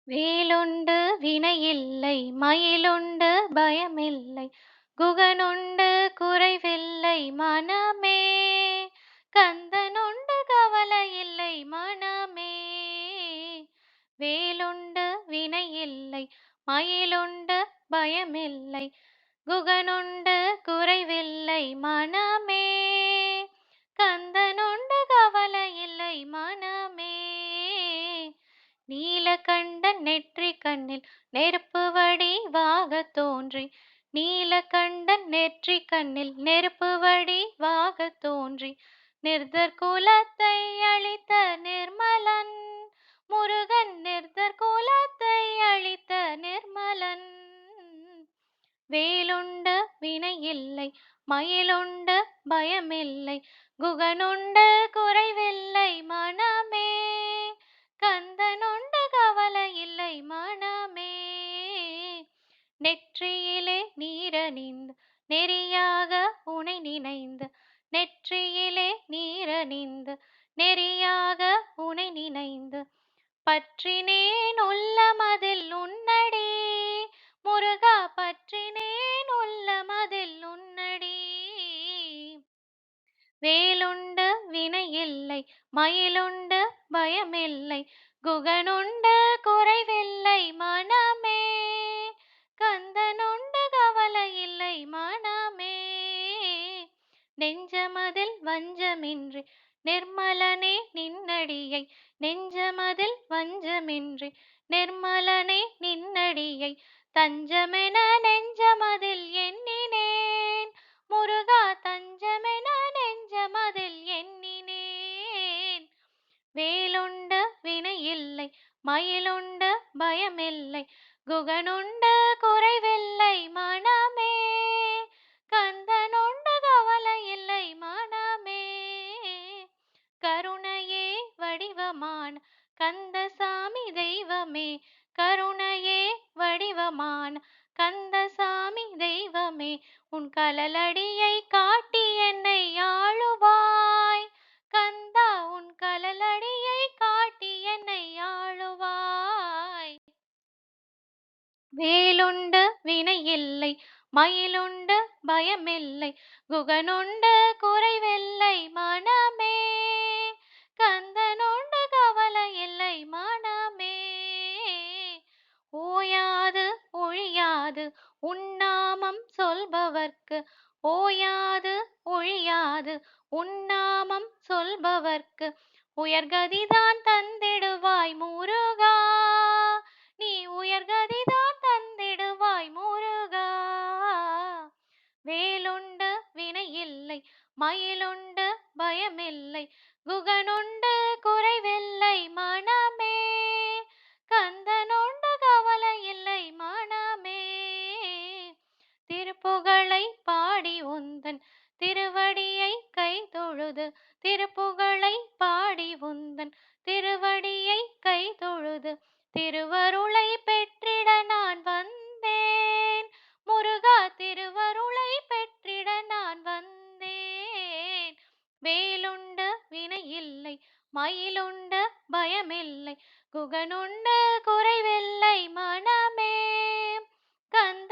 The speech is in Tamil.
வேலுண்டு வினையில்லை மயிலுண்டு பயமில்லை குகனுண்டு குறைவில்லை மனமே. கந்தனுண்டு கவலையில்லை மனமே. வேலுண்டு வினையில்லை மயிலுண்டு பயமில்லை குகனுண்டு குறைவில்லை மனமே. கந்தனுண்டு கவலையில்லை மனமே. நீலகண்டன் நெற்றிக் கண்ணில் நெருப்பு வடிவாகத் தோன்றி நீலகண்டன் நெற்றிக் கண்ணில் நெருப்பு வடிவாகத் தோன்றி நிர்தர் குலத்தை அழித்த நிர்மலன் முருகன் நிர்தர் குலத்தை அழித்த நிர்மலன். வேலுண்டு வினையில்லை மயிலுண்டு பயமில்லை குகனுண்டு குறைவில்லை மனமே. கந்தனுண்டு கவலையில்லை மனமே. நெற்றியிலே நீரணிந்து நெறியாக உனை நினைந்து நெற்றியிலே நீரணிந்து நெறியாக உனை நினைந்து பற்றினேன் உள்ளமதில் உன்னடி முருகா பற்றினேன் உள்ளமதில் உன்னடி. வேலுண்டு வினையில்லை மயிலுண்டு பயமில்லை குகனுண்டு குறைவில்லை மனமே. கந்தனுண்டு கவலையில்லை மனமே. நெஞ்சமதில் வஞ்சமின்றி நிர்மலனே நின்னடியை நெஞ்சமதில் வஞ்சமின்றி நிர்மலனே நின்னடியை தஞ்சமென நெஞ்சமதில் எண்ணினேன் முருகா தஞ்சமென நெஞ்சமதில் எண்ணினேன். வேலுண்டு வினையில்லை மயிலுண்டு பயமில்லை குகனுண்டு குறைவில்லை மனமே. கந்தனுண்டு கவலையில்லை மனமே. கருணையே வடிவமான கந்தசாமி தெய்வமே கருணையே வடிவமான கந்தசாமி தெய்வமே உன் கழலடியை காட்டி என்னை ஆளுவாய் கந்தா உன் கழலடியை காட்டி என்னை ஆளுவாய். வேலுண்டு வினையில்லை மயிலுண்டு பயமில்லை குகனுண்டு குறைவில்லை மனமே. கந்தனுண்டு கவலையில்லை மனமே. ஓயாது ஒழியாது உன்னாமம் சொல்பவர்க்கு ஓயாது ஒழியாது உன்னாமம் சொல்பவர்க்கு உயர்கதிதான் தந்திடுவாய் முருகா நீ உயர்கதிதான் தந்திடுவாய் முருகா. வேலுண்டு வினையில்லை மயிலுண்டு பயமில்லை குகனுண்டு குறைவில்லை மனமே. கந்தனுண்டு கவலையில்லை மனமே. திருப்புகழை பாடி உந்தன் திருவடியை கை தொழுது திருப்புகழை பாடி உந்தன் திருவடியை கை தொழுது திருவருளை பெற்றிட நான் வந்தேன் முருகா திருவருளை பெற்றிட நான் வந்தேன். வேலுண்டு வினையில்லை மயிலுண்டு பயமில்லை குகனுண்டு குறைவில்லை மனமே. கந்த